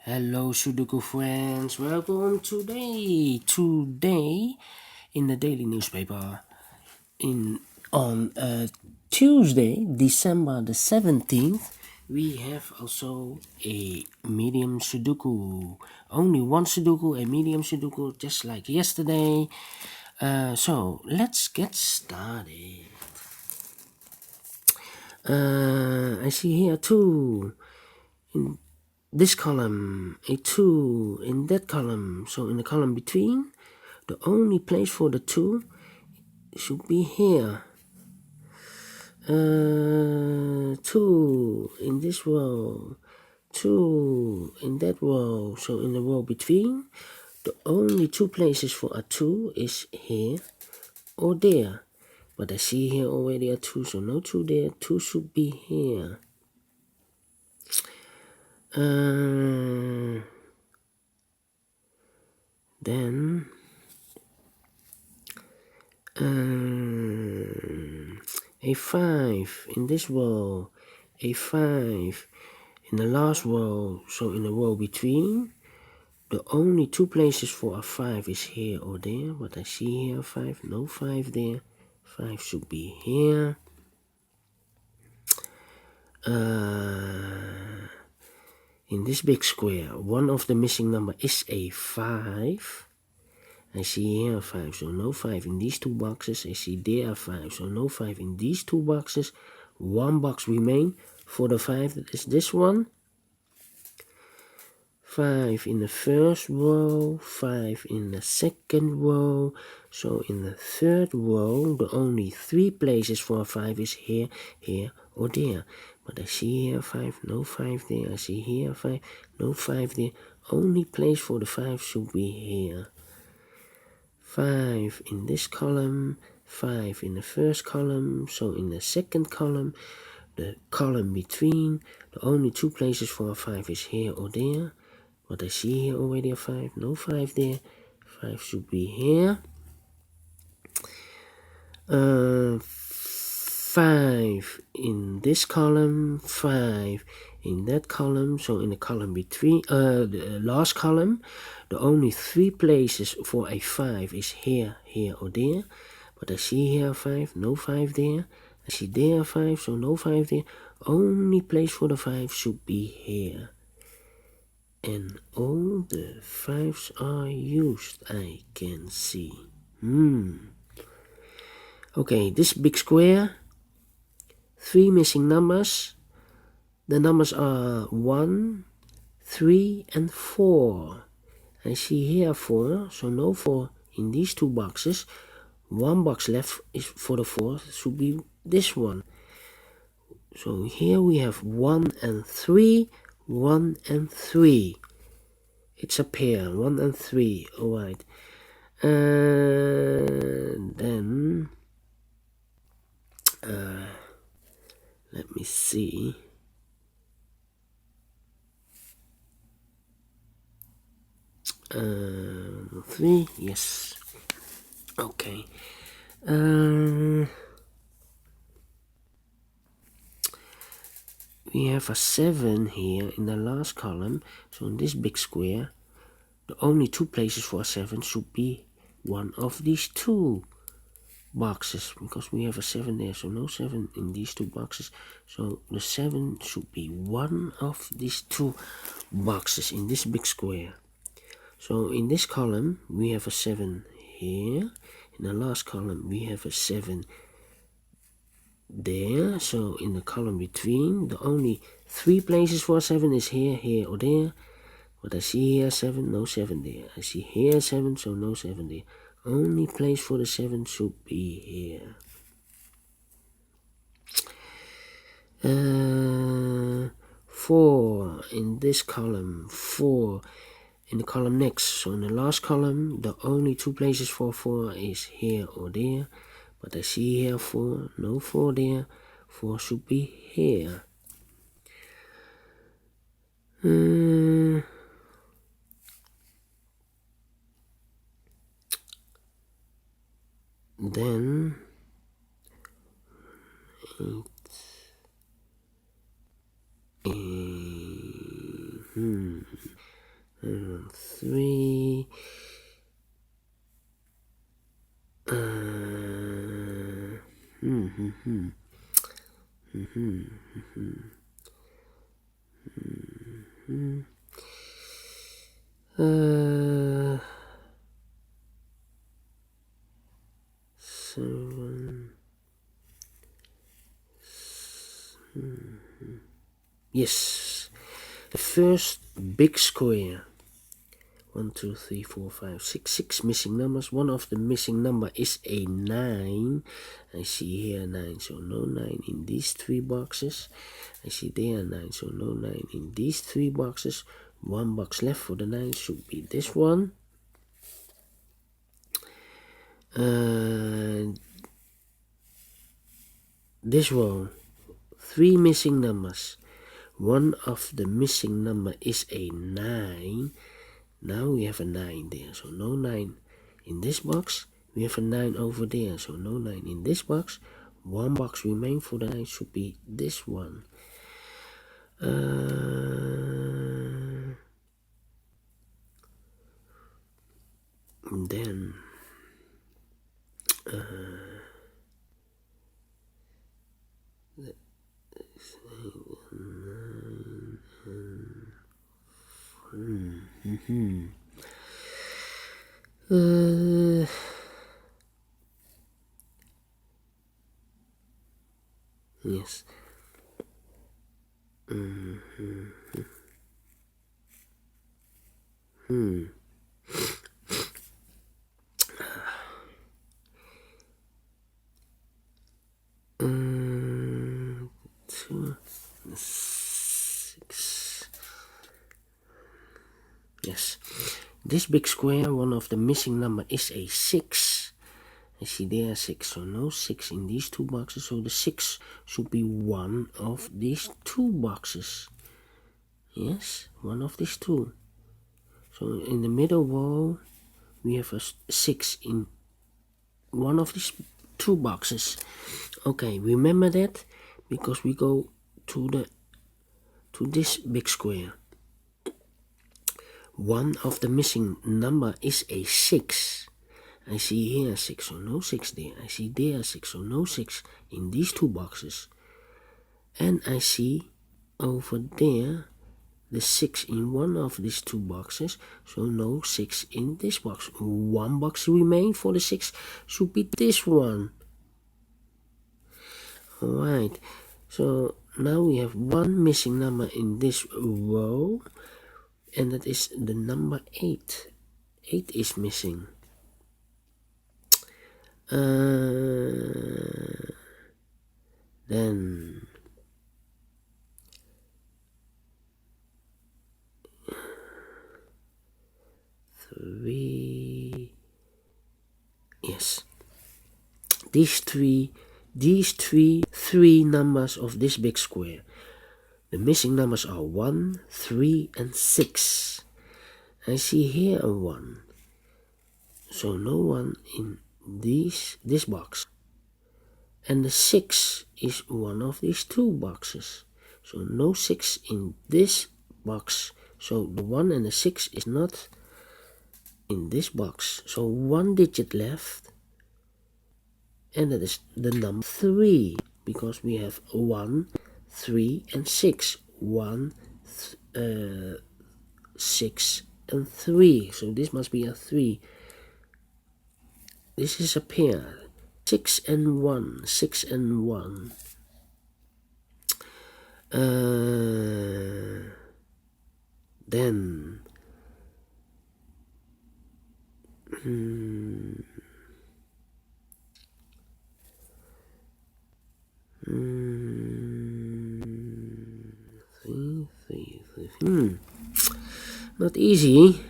Hello Sudoku friends, welcome today in the daily newspaper on Tuesday, December the 17th, we have also a medium Sudoku. Only one Sudoku, a medium Sudoku, just like yesterday. So let's get started. I see here two in this column, a 2 in that column, so in the column between, the only place for the 2 should be here. 2 in this row, 2 in that row, so in the row between, the only 2 places for a 2 is here or there. But I see here already a 2, so no 2 there, 2 should be here. Then a 5 in this row, a 5 in the last row, so in the row between, the only 2 places for a 5 is here or there. But I see here 5, no 5 there, 5 should be here. In this big square, one of the missing number is a 5. I see here a 5, so no 5 in these 2 boxes. I see there a 5, so no 5 in these 2 boxes. 1 box remain for the 5, that is this one. 5 in the first row, 5 in the second row. So in the third row, the only 3 places for a 5 is here, here, or there. But I see here 5, no 5 there. I see here 5, no 5 there. Only place for the 5 should be here. 5 in this column, 5 in the first column, so in the second column, the column between, the only 2 places for a 5 is here or there. But I see here already a 5, no 5 there, 5 should be here. 5 in this column, 5 in that column, so in the column between, the last column, the only 3 places for a 5 is here, here or there. But I see here 5, no 5 there. I see there 5, so no 5 there. Only place for the 5 should be here. And all the 5s are used, I can see. Okay, this big square, 3 missing numbers. The numbers are 1, 3, and 4. I see here 4, so no 4 in these 2 boxes. 1 box left is for the 4, should be this one. So here we have 1 and 3, 1 and 3. It's a pair, 1 and 3, alright. And then, let me see. Three, yes. Okay. We have a 7 here in the last column. So in this big square, the only 2 places for a 7 should be one of these 2 boxes, because we have a 7 there, so no 7 in these 2 boxes. So the 7 should be one of these 2 boxes in this big square. So in this column we have a 7 here, in the last column we have a 7 there, so in the column between, the only 3 places for a 7 is here, here or there. But I see here 7, no 7 there. I see here 7, so no 7 there. Only place for the 7 should be here. 4 in this column, 4 in the column next. So in the last column, the only 2 places for 4 is here or there. But I see here 4, no 4 there. 4 should be here. Then 8. 3. Seven. Yes, the first big square. 1, 2, 3, 4, 5, 6. 6 missing numbers. One of the missing number is a 9. I see here 9, so no 9 in these 3 boxes. I see there 9, so no 9 in these 3 boxes. 1 box left for the 9 should be this one. This row, 3 missing numbers. One of the missing number is a 9. Now we have a 9 there, so no 9 in this box. We have a 9 over there, so no 9 in this box. 1 box remain for the 9 should be this one. Then yes. Two, 6. Yes, this big square, one of the missing number is a 6. I see there 6, so no 6 in these 2 boxes, so the 6 should be one of these 2 boxes. Yes, one of these 2. So in the middle row we have a 6 in one of these 2 boxes. Okay, remember that because we go to this big square. One of the missing number is a 6. I see here 6, so no 6 there. I see there 6, so no 6 in these 2 boxes. And I see over there the 6 in one of these 2 boxes, so no 6 in this box. 1 box remains for the 6 should be this one. Alright, so now we have 1 missing number in this row, and that is the number 8. 8 is missing. Then 3. Yes, these three numbers of this big square. The missing numbers are 1, 3, and 6. I see here a 1, so no 1 in this box. And the 6 is one of these 2 boxes, so no 6 in this box. So the 1 and the 6 is not in this box, so 1 digit left, and that is the number 3, because we have 1, 3, and 6. 1, 6, and 3, so this must be a 3. This is a pair. 6 and 1, 6 and 1. Then 3, 3. Not easy.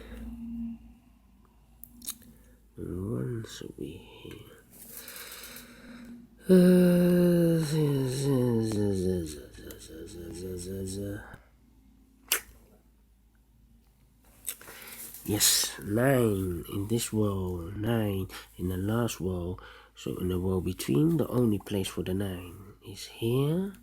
1 should be here. Yes, 9 in this row, 9 in the last row. So in the row between, the only place for the 9 is here.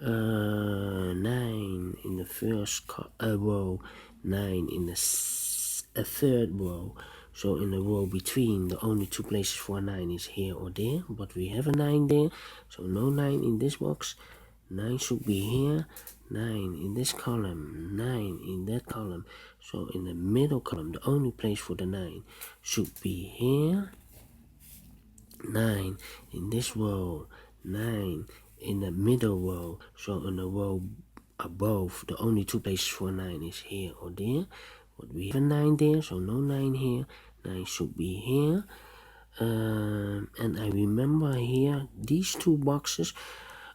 9 in the first row, 9 in the third row. So in the row between, the only two places for a 9 is here or there, but we have a 9 there, so no 9 in this box. 9 should be here, 9 in this column, 9 in that column. So in the middle column, the only place for the 9 should be here, 9 in this row, 9 in the middle row. So in the row above, the only two places for 9 is here or there, but we have a 9 there, so no 9 here. 9 should be here. And I remember here, these two boxes,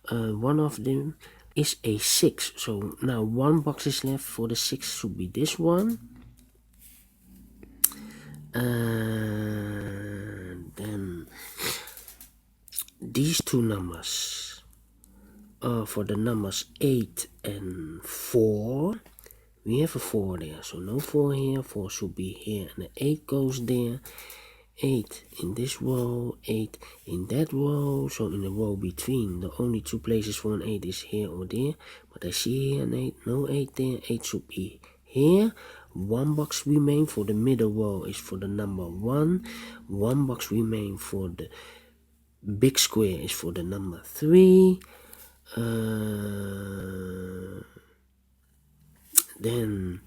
one of them is a 6. So now one box is left for the 6, should be this one. And then these two numbers are for the numbers 8 and 4. We have a 4 there, so no 4 here, 4 should be here, and the 8 goes there. 8 in this row, 8 in that row, so in the row between, the only two places for an 8 is here or there, but I see here an 8, no 8 there, 8 should be here. One box remain for the middle row is for the number 1, one box remain for the big square is for the number 3, then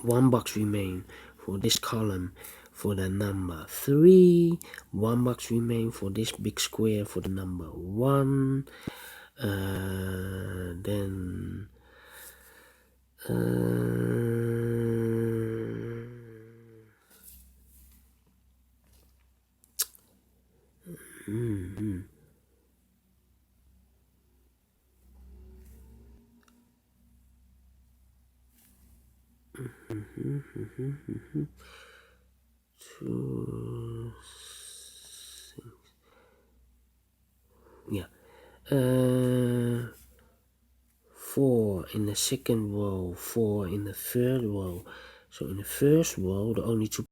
one box remain for this column for the number 3, one box remain for this big square for the number 1, then two, yeah, 4 in the second row, 4 in the third row. So in the first row, the only two